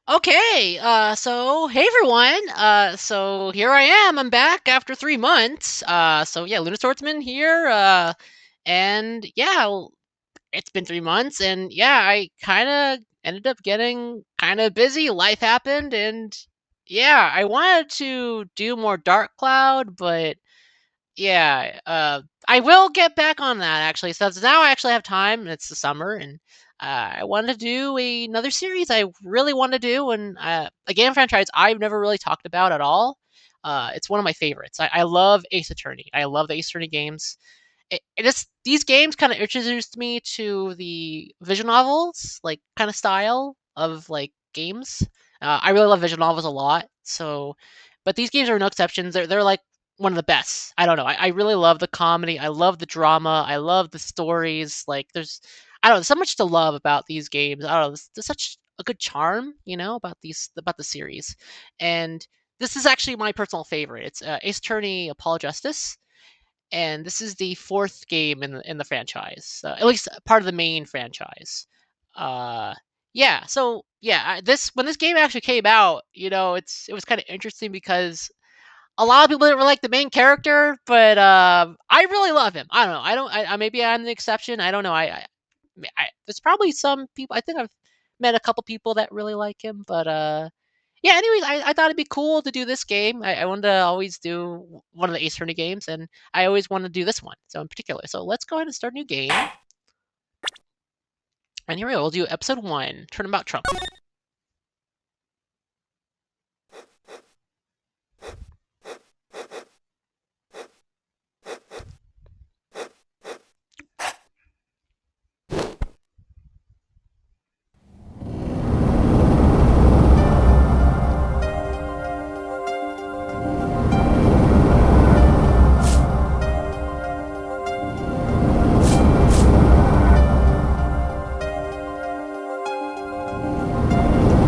Okay, so hey everyone. So here I am. I'm back after 3 months. So yeah, Lunar Swordsman here. And yeah, it's been 3 months, and yeah, I kind of ended up getting kind of busy. Life happened, and yeah, I wanted to do more Dark Cloud, but yeah, I will get back on that actually. So now I actually have time, and it's the summer, and I want to do another series I really want to do, and a game franchise I've never really talked about at all. It's one of my favorites. I love Ace Attorney. I love the Ace Attorney games. These games kind of introduced me to the visual novels, like kind of style of like games. I really love visual novels a lot. So, but these games are no exceptions. They're like one of the best. I don't know. I really love the comedy. I love the drama. I love the stories. Like I don't know, there's so much to love about these games. I don't know. There's such a good charm, about the series, and this is actually my personal favorite. It's Ace Attorney: Apollo Justice, and this is the fourth game in the franchise, at least part of the main franchise. Uh, yeah, so yeah, this when this game actually came out, it was kind of interesting because a lot of people didn't really like the main character, but I really love him. I don't know. Maybe I'm the exception. I don't know. There's probably some people. I think I've met a couple people that really like him, but yeah, anyways, I thought it'd be cool to do this game. I wanted to always do one of the Ace Attorney games, and I always wanted to do this one, so in particular. So let's go ahead and start a new game. And here we go. We'll do episode 1, Turnabout Trump.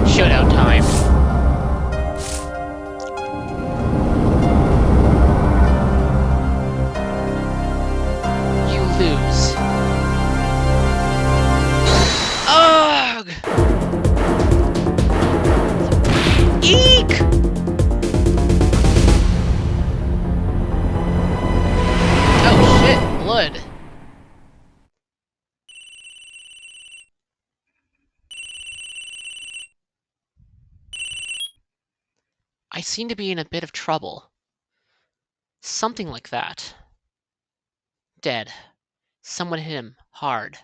Showdown time. You lose. Ugh! Eek! Oh shit, blood. I seem to be in a bit of trouble. Something like that. Dead. Someone hit him hard.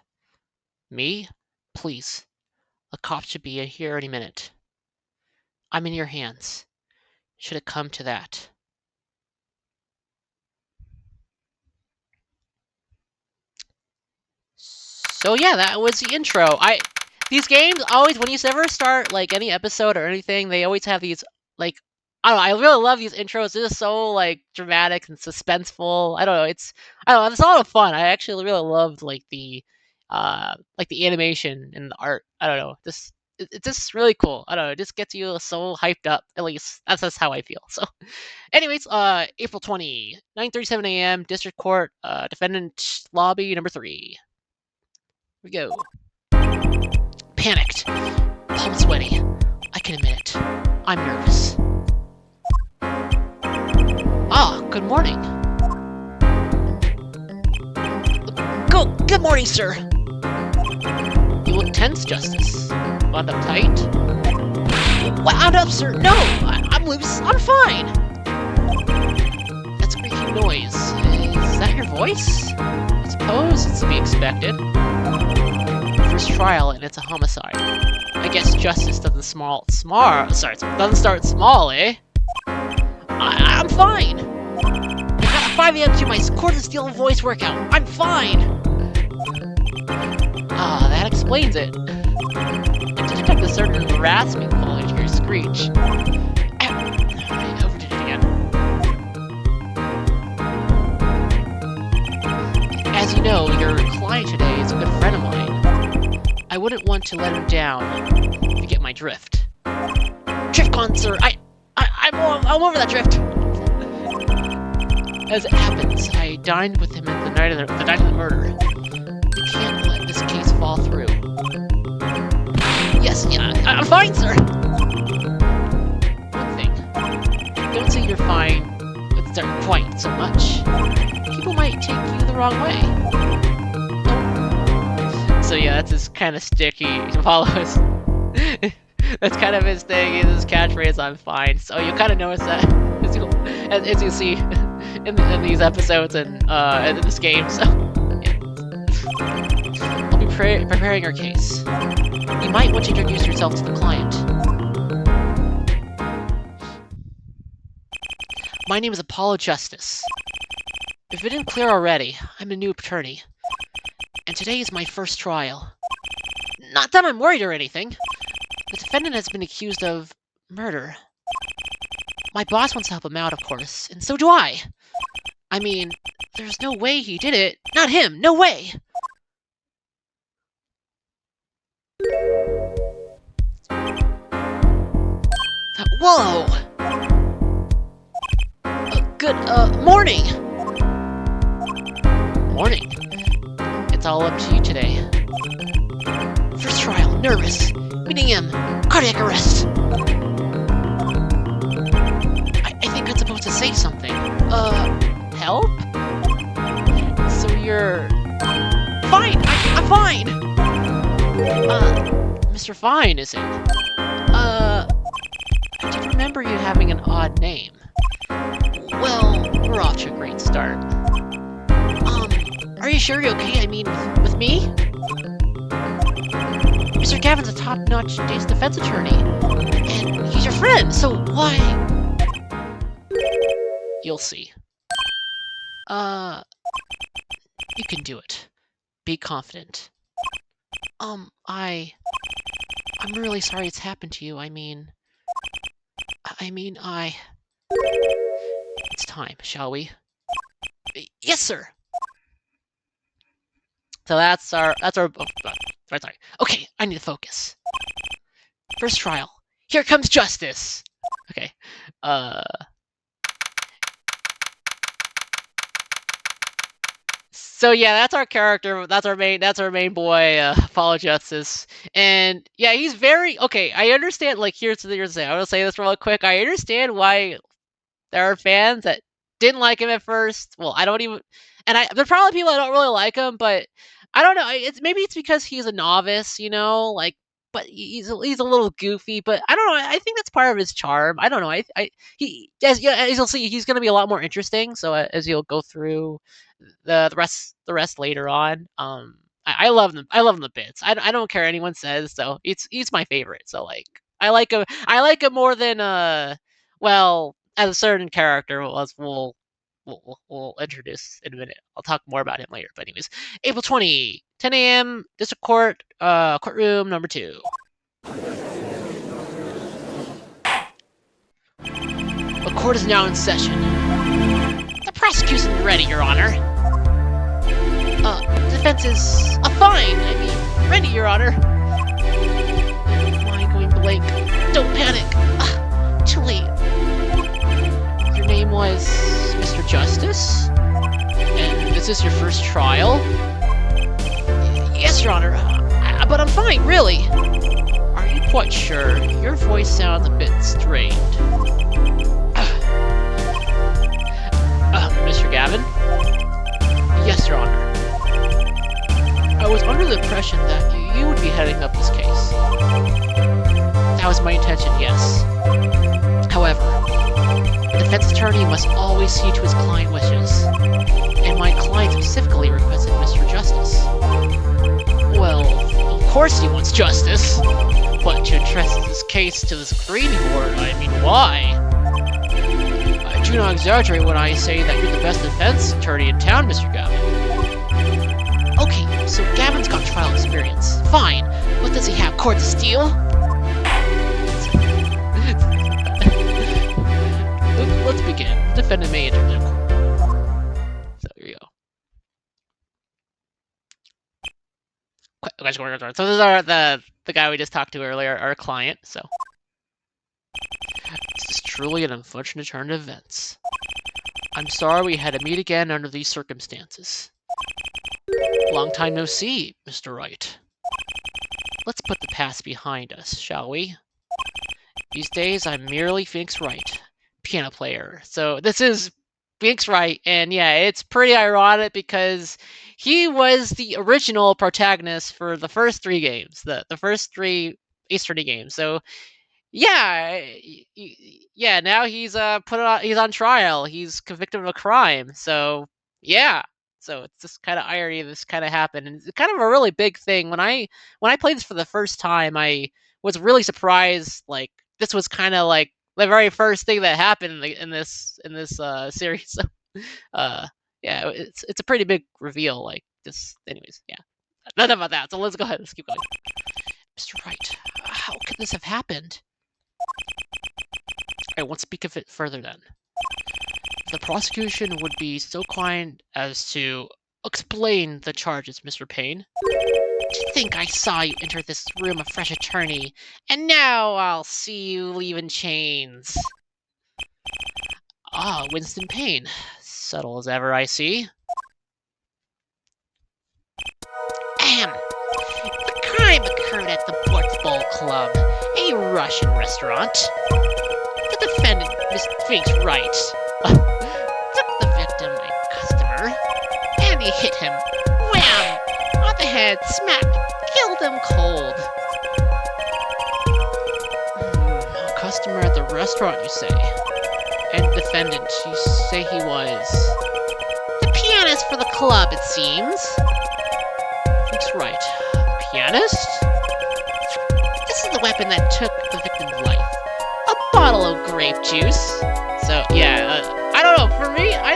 Me? Please. A cop should be here any minute. I'm in your hands. Should it come to that. So yeah, that was the intro. These games always, when you ever start like any episode or anything, they always have these like, I don't know. I really love these intros. They're just so like dramatic and suspenseful. I don't know. I don't know. It's a lot of fun. I actually really loved like the animation and the art. I don't know. It's just really cool. I don't know. It just gets you so hyped up. At least that's how I feel. So, anyways, April 20, 9:37 a.m. District Court, defendant lobby number 3. We go. Panicked. Palms sweaty. I can admit it. I'm nervous. Ah, good morning. Good morning, sir. You look tense, Justice. Wound up tight? Wound up, sir? No! I'm loose. I'm fine. That squeaking noise. Is that your voice? I suppose it's to be expected. First trial, and it's a homicide. I guess justice doesn't doesn't start small, eh? I'm fine. I got 5 a.m. to my court of steel voice workout. I'm fine. Ah, that explains it. I detect a certain rasping quality to your screech. I overdid it again. As you know, your client today is a good friend of mine. I wouldn't want to let him down, if you get my drift. Driftcon, sir! I'm over that drift! As it happens, I dined with him at the night of the murder. We can't let this case fall through. Yes, yeah, I'm fine, sir! find it's not quite so much. People might take you the wrong way. So yeah, that's his kind of sticky follows. That's kind of his thing. His catchphrase, "I'm fine." So you kind of notice that as you see in these episodes and in this game. So yeah. I'll be preparing your case. You might want to introduce yourself to the client. My name is Apollo Justice. If it didn't clear already, I'm a new attorney. And today is my first trial. Not that I'm worried or anything. The defendant has been accused of murder. My boss wants to help him out, of course, and so do I. I mean, there's no way he did it. Not him, no way! Whoa! Good, morning! Morning. It's all up to you today. First trial, nervous. Meeting him, cardiac arrest. I think I'm supposed to say something. Help? So you're... Fine! I'm fine! Mr. Fine, is it? I did remember you having an odd name. Well, we're off to a great start. Are you sure you're okay? I mean, with me? Mr. Gavin's a top-notch defense attorney, and he's your friend, so why... You'll see. You can do it. Be confident. I'm really sorry it's happened to you. I mean, It's time, shall we? Yes, sir! So that's our, sorry. Okay, I need to focus. First trial. Here comes justice! Okay, So yeah, that's our character. That's our main boy, Apollo Justice. And yeah, he's very okay. I understand. Like, here's the thing. I want to say this real quick. I understand why there are fans that didn't like him at first. Well, I don't even, and there are probably people that don't really like him, but I don't know. Maybe it's because he's a novice, like. But he's a little goofy. But I don't know. I think that's part of his charm. I don't know. As you'll see, he's going to be a lot more interesting. So as you'll go through the rest later on. I love them. I love him the bits. I don't care what anyone says. So he's my favorite. So like I like him. I like him more than well, as a certain character as we'll introduce in a minute. I'll talk more about him later. But anyways, April 20, 10 a.m. District Court, courtroom number 2. The court is now in session. The prosecution is ready, Your Honor. Defense is fine. I mean, ready, Your Honor. Mind going blank. Don't panic. Too late. Your name was Mr. Justice? And is this your first trial? Yes, Your Honor. But I'm fine, really. Are you quite sure? Your voice sounds a bit strained. Mr. Gavin? Yes, Your Honor. I was under the impression that you would be heading up this case. That was my intention, yes. However, a defense attorney must always see to his client wishes, and my client specifically requested Mr. Justice. Well, of course he wants justice, but to entrust this case to the screening board, I mean, why? I do not exaggerate when I say that you're the best defense attorney in town, Mr. Gavin. Okay, so Gavin's got trial experience. Fine. What does he have? Court of steel? Let's begin. The defendant may enter the court. So here you go. So this is the guy we just talked to earlier, our client. So this is truly an unfortunate turn of events. I'm sorry we had to meet again under these circumstances. Long time no see, Mr. Wright. Let's put the past behind us, shall we? These days, I'm merely Phoenix Wright, piano player. So this is Bink's right, and yeah, it's pretty ironic because he was the original protagonist for the first 3 games, the first 3 Ace Attorney games. So yeah, yeah. Now he's put on. He's on trial. He's convicted of a crime. So yeah. So it's just kind of irony this kind of happened, and it's kind of a really big thing. When I played this for the first time, I was really surprised. Like this was kind of like the very first thing that happened in this series. So uh, yeah, it's a pretty big reveal. Like this, anyways. Yeah, enough about that. So let's go ahead. Let's keep going. Mr. Wright, how could this have happened? I won't speak of it further then. If the prosecution would be so kind as to explain the charges, Mr. Payne. To think I saw you enter this room a fresh attorney, and now I'll see you leave in chains. Ah, Winston Payne. Subtle as ever, I see. Ahem. The crime occurred at the Ports Bowl Club, a Russian restaurant. The defendant, Miss Fink's right, took the victim, a customer, and he hit him. Wham! On the head, smack, killed him cold. A customer at the restaurant, you say? And defendant, you say he was? The pianist for the club, it seems. Fink's right. Pianist? This is the weapon that took the victim's life. A bottle of grape juice. So yeah, I don't know. For me, I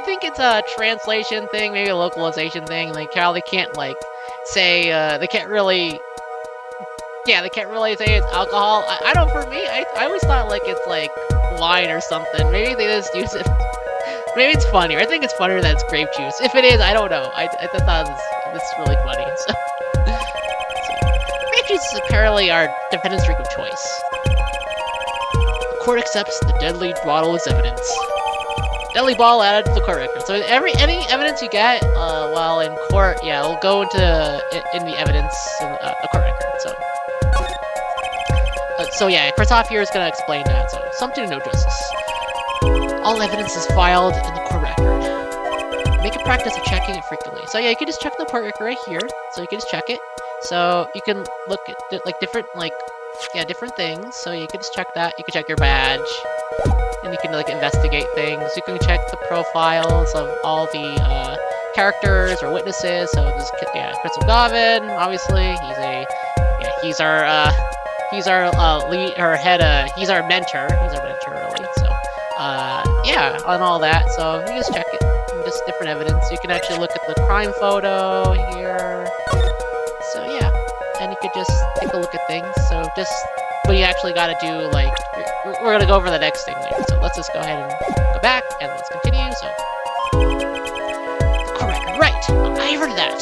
think it's a translation thing, maybe a localization thing. Like how they can't like say they can't really say it's alcohol. I don't. For me, I always thought like it's like wine or something. Maybe they just use it. Maybe it's funnier. I think it's funnier that it's grape juice. If it is, I don't know. I thought this is really funny. So grape juice is apparently our defendant's drink of choice. The court accepts the deadly bottle as evidence. Deadly bottle added to the court record. So any evidence you get while in court, yeah, will go into in the evidence in the court record. So yeah, first off here is gonna explain that. So something to know, justice. All evidence is filed in the court record. Make a practice of checking it frequently. So yeah, you can just check the court record right here. So you can just check it. So you can look at like different things. So you can just check that. You can check your badge, and you can like investigate things. You can check the profiles of all the characters or witnesses. So this Crystal Gavin, obviously, he's our lead, or head. He's our mentor. He's our mentor, really. So yeah, on all that. So you just check it. Just different evidence. You can actually look at the crime photo here. So yeah, and you could just take a look at things. So just what you actually got to do, like we're gonna go over the next thing later. So let's just go ahead and go back and let's continue. So court record, right? I heard of that.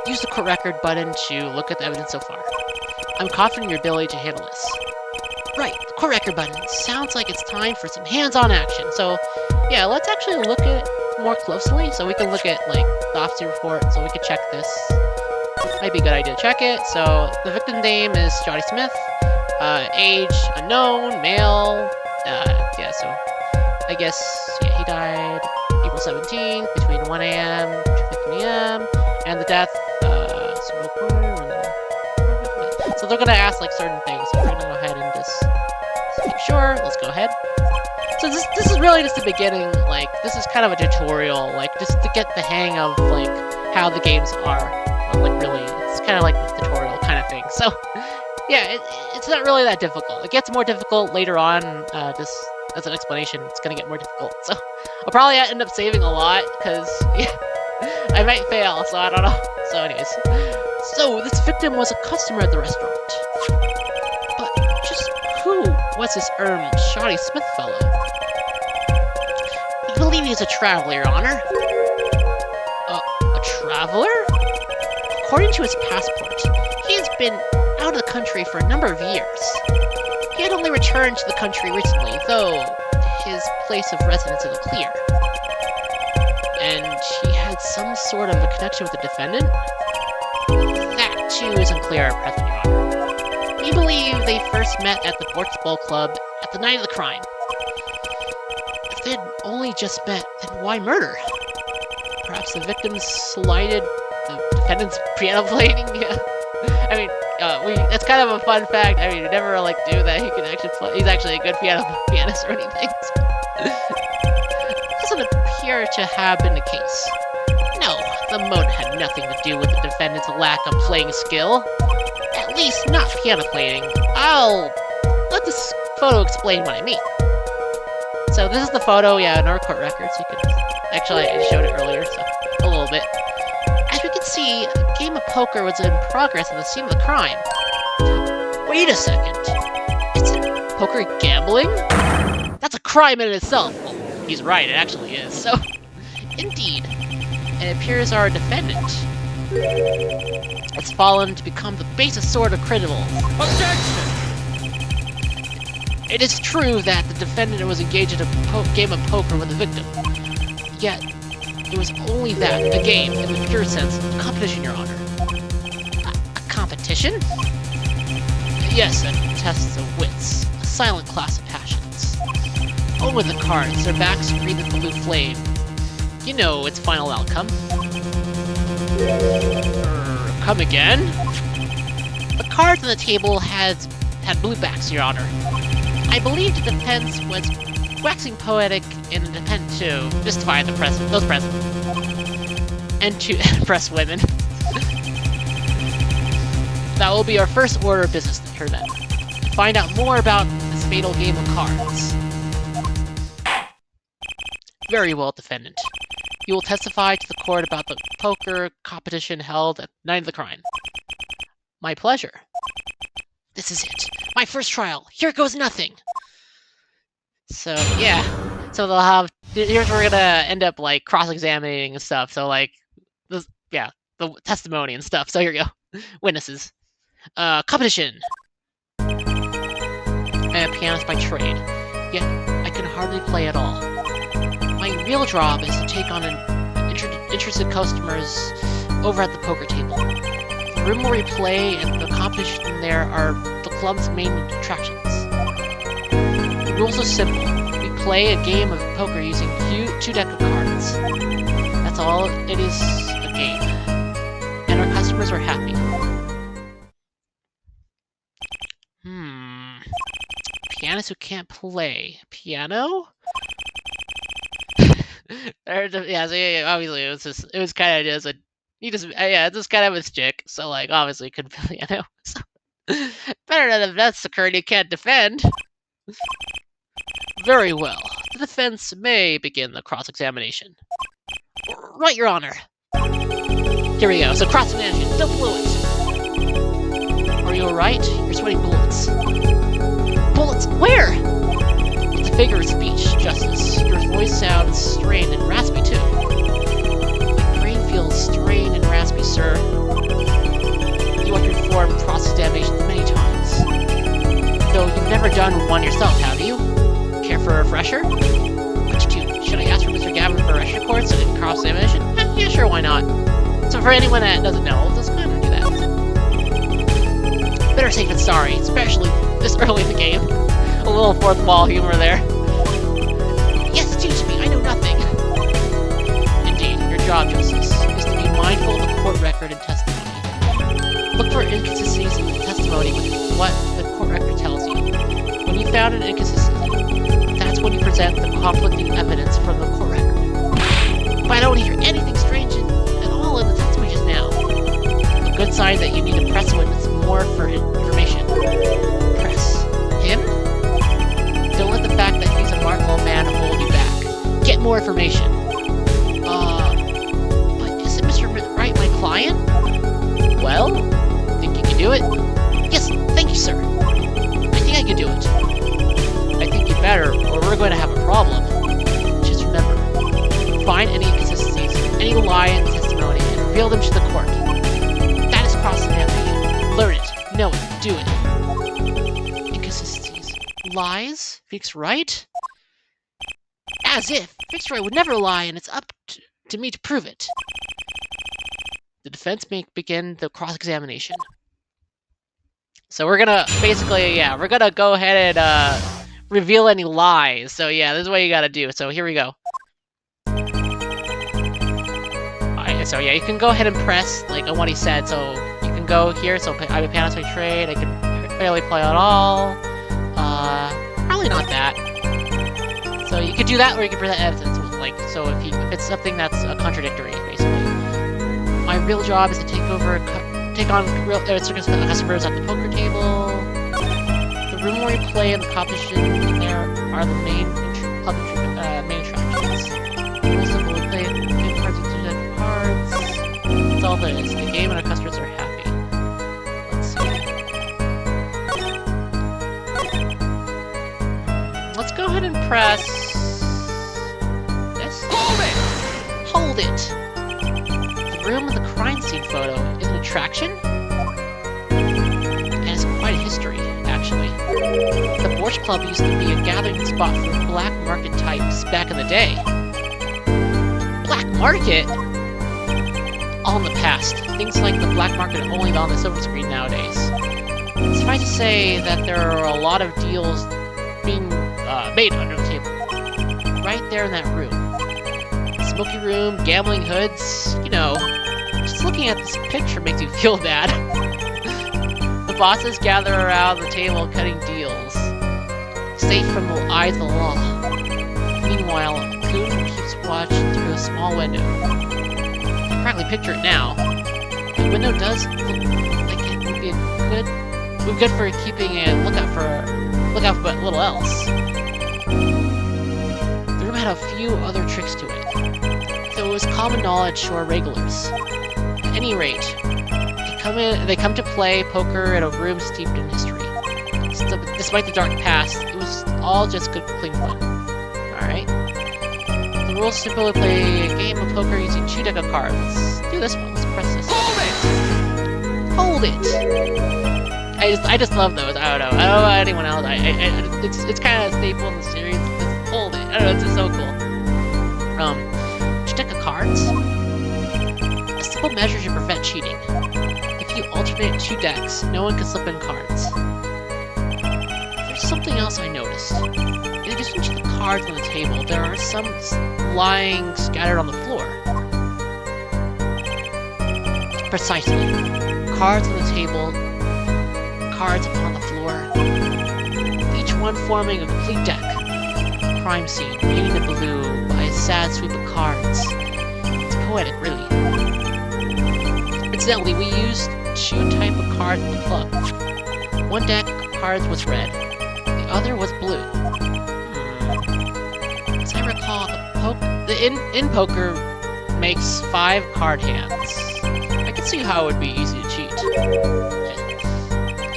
Use the court record button to look at the evidence so far. I'm confident in your ability to handle this. Right, the court record button. Sounds like it's time for some hands-on action. So yeah, let's actually look at it more closely. So we can look at like the autopsy report. So we can check this. Might be a good idea to check it. So the victim name is Johnny Smith. Age unknown, male. Yeah, so I guess yeah, he died April 17th between 1 a.m. and 2:50 a.m. And the death, so they're gonna ask like certain things. So we're gonna go ahead and just make sure. Let's go ahead. So this is really just the beginning. Like this is kind of a tutorial, like just to get the hang of like how the games are. Like really, it's kind of like the tutorial kind of thing. So yeah, it's not really that difficult. It gets more difficult later on. Just as an explanation, it's gonna get more difficult. So I'll probably end up saving a lot because yeah, I might fail. So I don't know. So anyways, so this victim was a customer at the restaurant. But just who was this Shoddy Smith fellow? We believe he's a traveler, Your Honor. A traveler? According to his passport, he has been out of the country for a number of years. He had only returned to the country recently, though his place of residence is clear. And he had some sort of a connection with the defendant? That, too, is unclear at present, Your Honor. We believe they first met at the Ports Bowl Club at the night of the crime. If they'd only just met, then why murder? Perhaps the victim slighted the defendant's piano playing? Yeah. I mean, that's kind of a fun fact. I mean, you never like do that. He can actually play. He's actually a good pianist or anything. Doesn't appear to have been the case. No, the motive had nothing to do with the defendant's lack of playing skill. At least not piano playing. I'll let this photo explain what I mean. So this is the photo, yeah, in our court records. You can actually I showed it earlier, so a little bit. As we can see, a game of poker was in progress at the scene of the crime. Wait a second. Isn't poker gambling? That's a crime in itself. Well, he's right, it actually is. So, indeed, it appears our defendant has fallen to become the basest sort of criminal. Objection! It is true that the defendant was engaged in a game of poker with the victim. Yet, it was only that, a game, in the pure sense, a competition, Your Honor. A competition? Yes, a test of wits, a silent class of passions. On with the cards, their backs breathe the blue flame. You know its final outcome. Come again? The cards on the table had blue backs, Your Honor. I believe the defense was waxing poetic in an attempt to justify those present, and to impress women. That will be our first order of business here then. Find out more about this fatal game of cards. Very well, defendant. You will testify to the court about the poker competition held at the night of the crime. My pleasure. This is it. My first trial. Here goes nothing. So, yeah. So they'll have... Here's where we're gonna end up, like, cross-examining and stuff. So, like... the testimony and stuff. So here we go. Witnesses. Competition. I am a pianist by trade. Yet, I can hardly play at all. My real job is to take on interested customers over at the poker table. The room where we play and the competition there are the club's main attractions. The rules are simple. We play a game of poker using two decks of cards. That's all it is, a game. And our customers are happy. Pianists who can't play. Piano? Obviously it was kind of just just kind of his chick, so like obviously couldn't play piano. So, better than if that's the card you can't defend. Very well. The defense may begin the cross-examination. Right, Your Honor. Here we go. So cross-examination. Don't blow it. Are you alright? You're sweating bullets. Bullets? Where? It's a figure of speech, Justice. Your voice sounds strained and raspy, too. My brain feels strained and raspy, sir. You have performed cross-examinations many times. Though you've never done one yourself, have you? Care for a refresher? Which two? Should I ask for Mr. Gavin for a refresher course and cross-examination? Yeah, sure, why not? So for anyone that doesn't know, let's go ahead and do that. Better safe than sorry, especially this early in the game. A little fourth wall humor there. Yes, teach me, I know nothing. Indeed, your job, Justice, is to be mindful of the court record and testimony. Look for inconsistencies in the testimony with what the court record tells you. When you found an inconsistency, that's when you present the conflicting evidence from the court record. But I don't hear anything strange at all in the testimony just now. A good sign that you need to press a witness more for information. Press him? Don't let the fact that he's a remarkable man hold you back. Get more information. But isn't Mr. Wright my client? Well, think you can do it? Yes, thank you, sir. I think I can do it. I think you better, or we're going to have a problem. Just remember, find any inconsistencies, any lie in the testimony, and reveal them to the court. That is cross-examination. Learn it, know it, do it. Inconsistencies. Lies? Fix Wright? As if! Fix Wright would never lie, and it's up to me to prove it. The defense may begin the cross-examination. So we're gonna, basically, we're gonna go ahead and reveal any lies. So yeah, this is what you gotta do. So here we go. So yeah, you can go ahead and press like on what he said. So you can go here. So I have a piano to trade. I can barely play at all. Probably not that. So you could do that, or you could press that edit. Like so, if it's something that's contradictory, basically. My real job is to take on real customers at the poker table. The room where we play and the competition there are the main attractions. Also, we play game cards with 2 different cards. That's all there is. The game and our customers are happy. Let's see. Let's go ahead and press this. Hold it! The room with the crime scene photo is an attraction? And it's quite a history, actually. The Borch Club used to be a gathering spot for black market types back in the day. Black market? All in the past. Things like the black market are only on the silver screen nowadays. Suffice to say that there are a lot of deals being made under the table. Right there in that room. Smoky room, gambling hoods, you know. Just looking at this picture makes you feel bad. The bosses gather around the table cutting deals, safe from the eyes of the law. Meanwhile, Coon keeps watch through a small window. You can practically picture it now. The window does look like it would be good for keeping a lookout for little else. The room had a few other tricks to it, so it was common knowledge to our regulars. At any rate, they come to play poker in a room steeped in history. So, despite the dark past, it was all just good, clean fun. Alright. The rules simply play a game of poker using 2 decks of cards. Let's do this one. Let's press this. Hold it! I just love those. I don't know about anyone else. It's kind of a staple in the series. Just hold it. I don't know. It's just so cool. Deck of cards. A simple measure to prevent cheating. If you alternate 2 decks, no one can slip in cards. There's something else I noticed. In addition to the cards on the table, there are some lying scattered on the floor. Precisely. Cards on the table, cards upon the floor, each one forming a complete deck. Crime scene, painted in blue by a sad sweep of cards. It's poetic, really. Incidentally, we used 2 types of cards in the club. One deck of cards was red, the other was blue. As I recall, the in poker makes 5 card hands. I can see how it would be easy to cheat.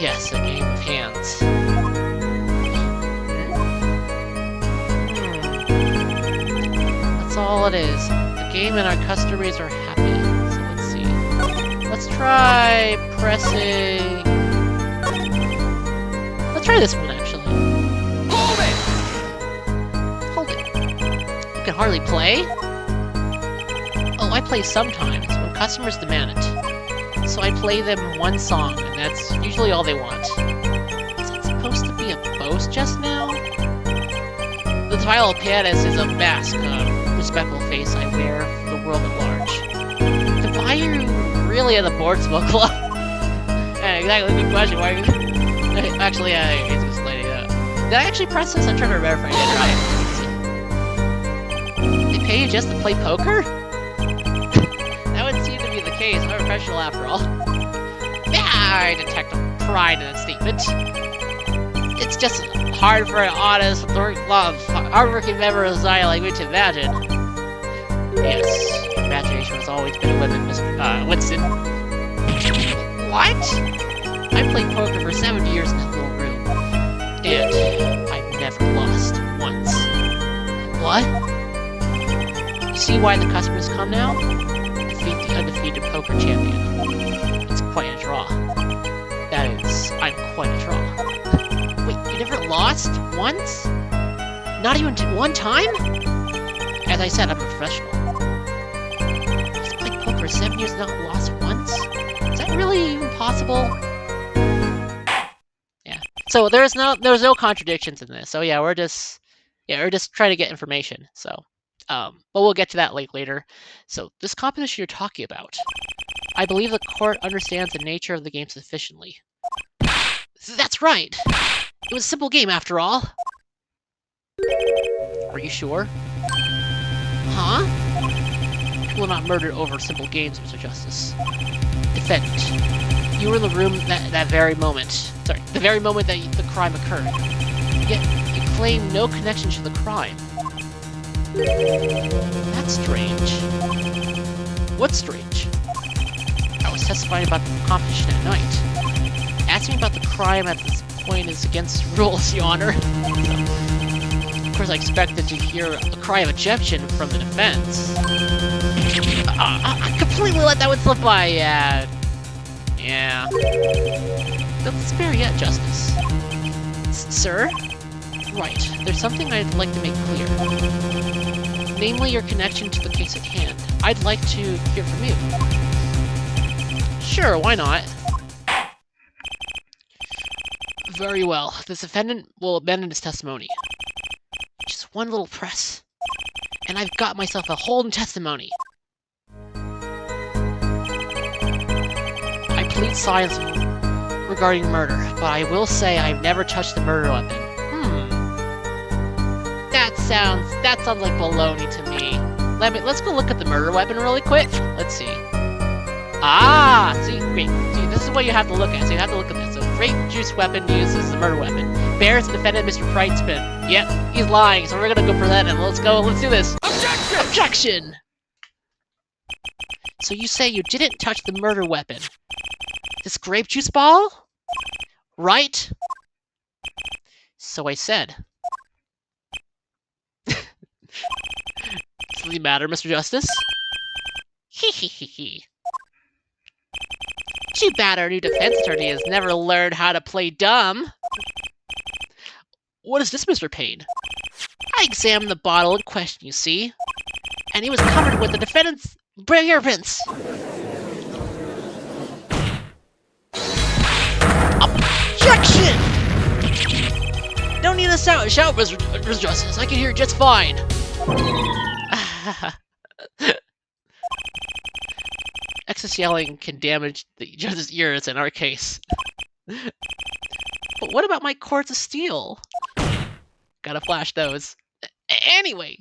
Yes, a game of hands. That's all it is. The game and our customers are happy. So let's see. Let's try pressing... Let's try this one, actually. Hold it! You can hardly play? Oh, I play sometimes, when customers demand it. So I play them one song, and that's usually all they want. Is that supposed to be a boast just now? The title of pianist is a mask, respectful face I wear for the world at large. Then why are you really at the Boardsville Club? Yeah, exactly, good question. Why are you... Actually, it's explaining that. Did I actually press this? I'm trying to remember if I did right. They pay you just to play poker? That would seem to be the case. I'm a professional after all. Yeah, I detect a pride in that statement. It's just hard for an honest, hardworking member of society like me to imagine. Yes, imagination has always been a limit, Mr. Winston. What? I played poker for 70 years in that little room, and I've never lost once. What? You see why the customers come now? Defeat the undefeated poker champion. It's quite a draw. That is, I'm quite a draw. Wait, you never lost once? Not even one time? As I said, I'm a professional. He's played poker for 7 years and not lost once? Is that really even possible? Yeah. So So there's no contradictions in this. So yeah, we're just trying to get information. So, but we'll get to that later. So this composition you're talking about, I believe the court understands the nature of the game sufficiently. That's right. It was a simple game after all. Are you sure? Huh? People are not murdered over simple games, Mr. Justice. Defendant, you were in the room that very moment. Sorry, the very moment that the crime occurred. Yet, you claim no connection to the crime. That's strange. What's strange? I was testifying about the competition at night. Asking about the crime at this point is against rules, Your Honor. Of course, I expected to hear a cry of objection from the defense. I completely let that one slip by, yeah. Don't spare yet, Justice. Sir? Right, there's something I'd like to make clear. Namely, your connection to the case at hand. I'd like to hear from you. Sure, why not? Very well. This defendant will abandon his testimony. Just one little press, and I've got myself a whole new testimony. I plead silence regarding murder, but I will say I've never touched the murder weapon. That sounds like baloney to me. Let's go look at the murder weapon really quick. Let's see. See, great. See, this is what you have to look at. So you have to look at this. So, grape juice weapon uses the murder weapon. Bears the defendant, Mr. Pricepin. Yep, he's lying, so we're gonna go for that, and let's do this. Objection! Objection! So you say you didn't touch the murder weapon. This grape juice ball? Right? So I said. Does it matter, Mr. Justice? Hee. Too bad our new defense attorney has never learned how to play dumb. What is this, Mr. Payne? I examined the bottle in question, you see, and it was covered with the defendant's fingerprints. Objection! Don't need to shout, Mr. Justice. I can hear just fine. Excess yelling can damage the judge's ears in our case. But what about my cords of steel? Gotta flash those. Anyway,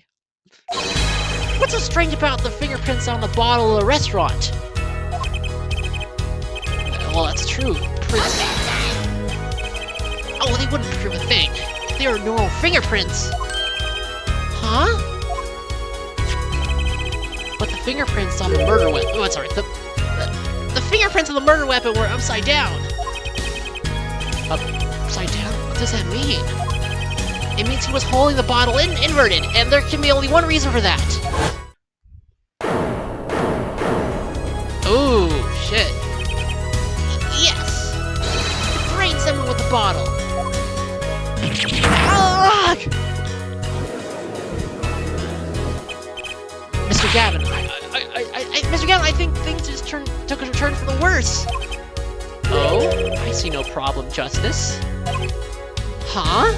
what's so strange about the fingerprints on the bottle of the restaurant? Well, that's true. Prints. Oh, they wouldn't prove a thing. They are normal fingerprints. Huh? But the fingerprints on the murder weapon. Oh, sorry. The fingerprints on the murder weapon were upside down. Upside down? What does that mean? It means he was holding the bottle inverted, and there can be only one reason for that. Oh, shit. Yes! He brained someone with the bottle. Ah! Mr. Gavin, Mr. Gavin, I think things just took a turn for the worse. Oh, I see no problem, Justice. Huh?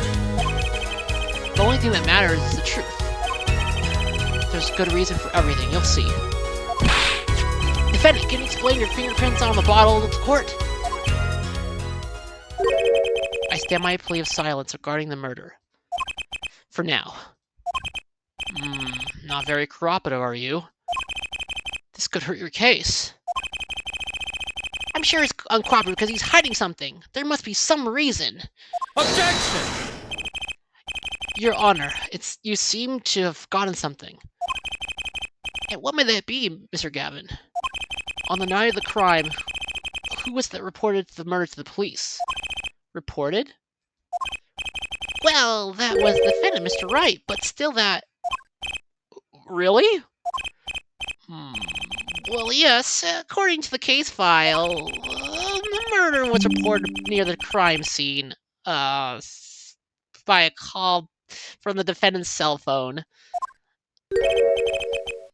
The only thing that matters is the truth. There's a good reason for everything, you'll see. Defendant, can you explain your fingerprints on the bottle to the court? I stand my plea of silence regarding the murder. For now. Not very cooperative, are you? This could hurt your case. I'm sure he's uncooperative because he's hiding something. There must be some reason. Objection! Your Honor, you seem to have forgotten something. And what may that be, Mr. Gavin? On the night of the crime, who was that reported the murder to the police? Reported? Well, that was the defendant, Mr. Wright, but still that... Really? Well, yes, according to the case file, the murder was reported near the crime scene, by a call from the defendant's cell phone.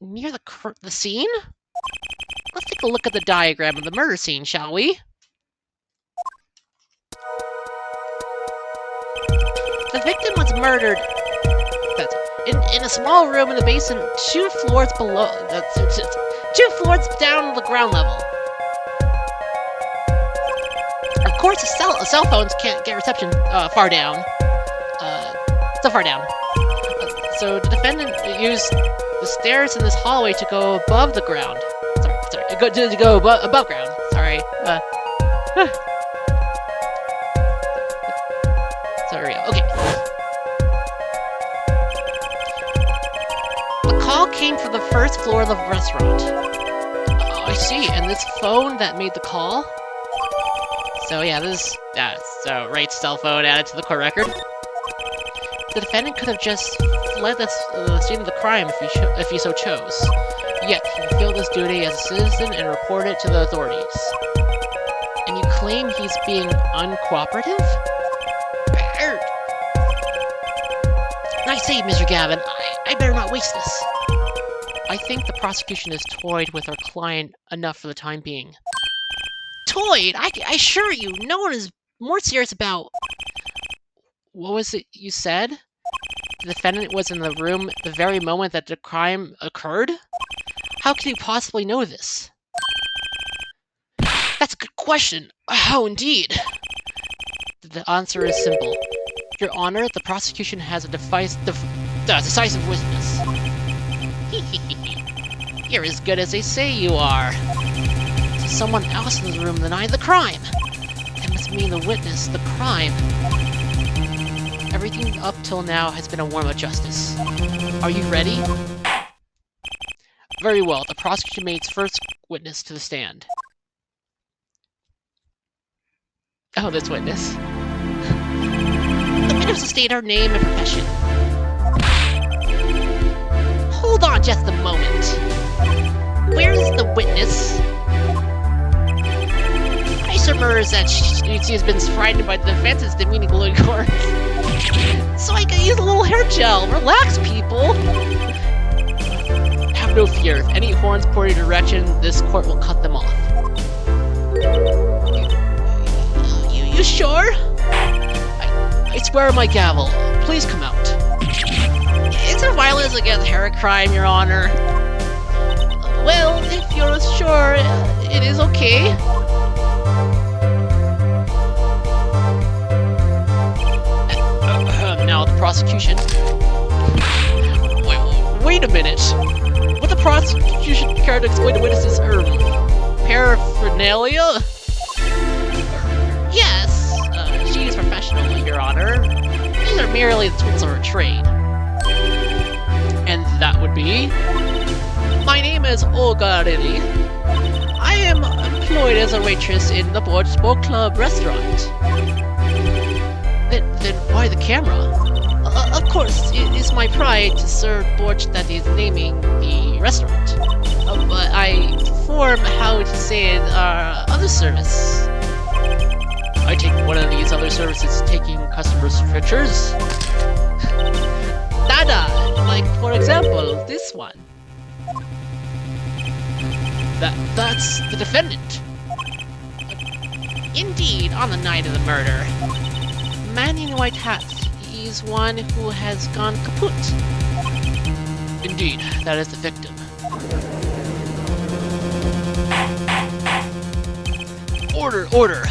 Near the scene? Let's take a look at the diagram of the murder scene, shall we? The victim was murdered in a small room in the basement, 2 floors below. 2 floors down the ground level. Of course, cell phones can't get reception far down. So far down. So the defendant used the stairs in this hallway to go above the ground. Sorry, to go above ground. Sorry. Sorry. Okay. The call came from the first floor of the restaurant. Oh, I see. And this phone that made the call. So yeah, so right cell phone added to the court record. The defendant could have just fled the scene of the crime if he so chose. Yet, he fulfilled his duty as a citizen and reported it to the authorities. And you claim he's being uncooperative? I say, Mr. Gavin, I better not waste this. I think the prosecution has toyed with our client enough for the time being. Toyed? I assure you, no one is more serious about... What was it you said? The defendant was in the room the very moment that the crime occurred? How can you possibly know this? That's a good question. How indeed? The answer is simple. Your Honor, the prosecution has a decisive witness. You're as good as they say you are. So someone else in the room denied the crime. That must mean the witness, the crime. Everything up till now has been a worm of justice. Are you ready? Very well. The prosecution made its first witness to the stand. Oh, this witness. The witness will state her name and profession. Hold on just a moment. Where's the witness? I surmise that she has been frightened by the defense's demeaning glowing court. So I can use a little hair gel. Relax, people. Have no fear. If any horns point in your direction, this court will cut them off. You sure? I swear on my gavel. Please come out. Is there violence against hair crime, Your Honor? Well, if you're sure, it is okay. Now the prosecution. Wait a minute. Would the prosecution care to explain to witnesses paraphernalia? Yes, she is professional, Your Honor. These are merely the tools of her trade. And that would be? My name is Olga Lily. I am employed as a waitress in the Borch Boat Club restaurant. Then why the camera? Of course, it is my pride to serve Borch that is naming the restaurant. But I perform, how to say it, other service. I take one of these other services taking customers' pictures. Dada, like for example, this one. That's the defendant. Indeed, on the night of the murder. Man in white hat is one who has gone kaput. Indeed, that is the victim. Order, order!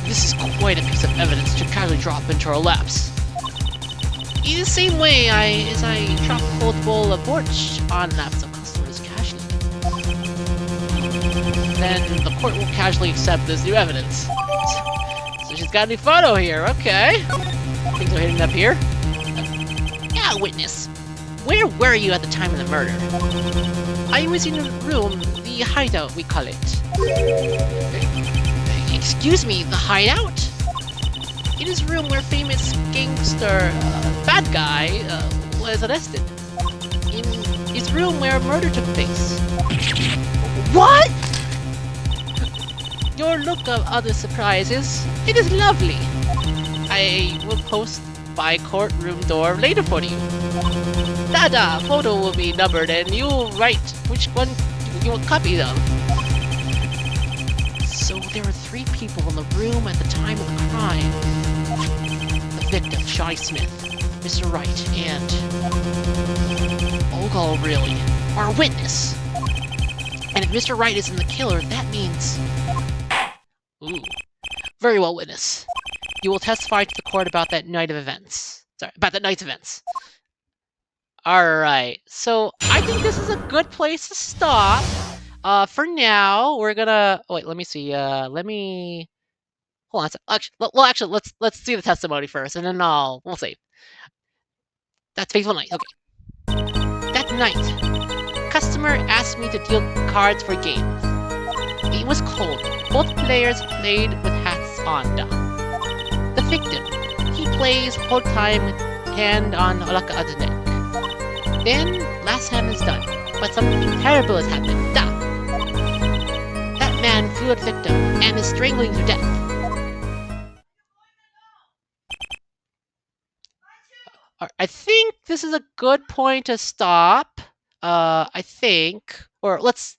This is quite a piece of evidence to casually drop into our laps. In the same way as I drop a cold bowl of borch on laps of customers casually. Then the court will casually accept this new evidence. So she's got a new photo here, okay. Things are hitting up here. Yeah, witness. Where were you at the time of the murder? I was in a room, the hideout, we call it. Excuse me, the hideout? It is a room where famous gangster, bad guy, was arrested. In his room where a murder took place. What? Your look of other surprises. It is lovely. I will post by courtroom door later for you. Dada, photo will be numbered and you'll write which one you want copies of. So there were 3 people in the room at the time of the crime. The victim, Shawnee Smith, Mr. Wright, and Ogle really are a witness. And if Mr. Wright isn't the killer, that means... Ooh. Very well, witness. You will testify to the court about that night of events. Sorry, about that night's events. Alright, so I think this is a good place to stop. For now, we're gonna... Oh, wait, let me see. Let me... Hold on. Actually, let's see the testimony first, and then we'll see. That's fateful night. Okay. That night, customer asked me to deal cards for games. It was cold. Both players played with hats on. The victim, he plays whole time with hand on Olaka at the neck. Then last hand is done, but something terrible has happened. That man threw at victim and is strangling to death. I think this is a good point to stop. I think, or let's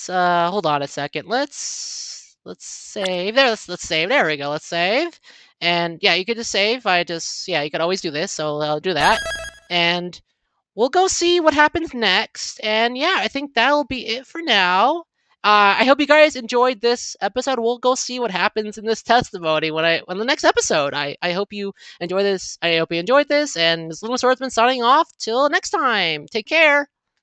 hold on a second. Let's save there. Let's save. There we go. Let's save. And yeah, you could just save. You could always do this. So I'll do that. And we'll go see what happens next. And yeah, I think that'll be it for now. I hope you guys enjoyed this episode. We'll go see what happens in this testimony when the next episode. I hope you enjoy this. I hope you enjoyed this. And this Lunar Swordsman signing off. Till next time. Take care.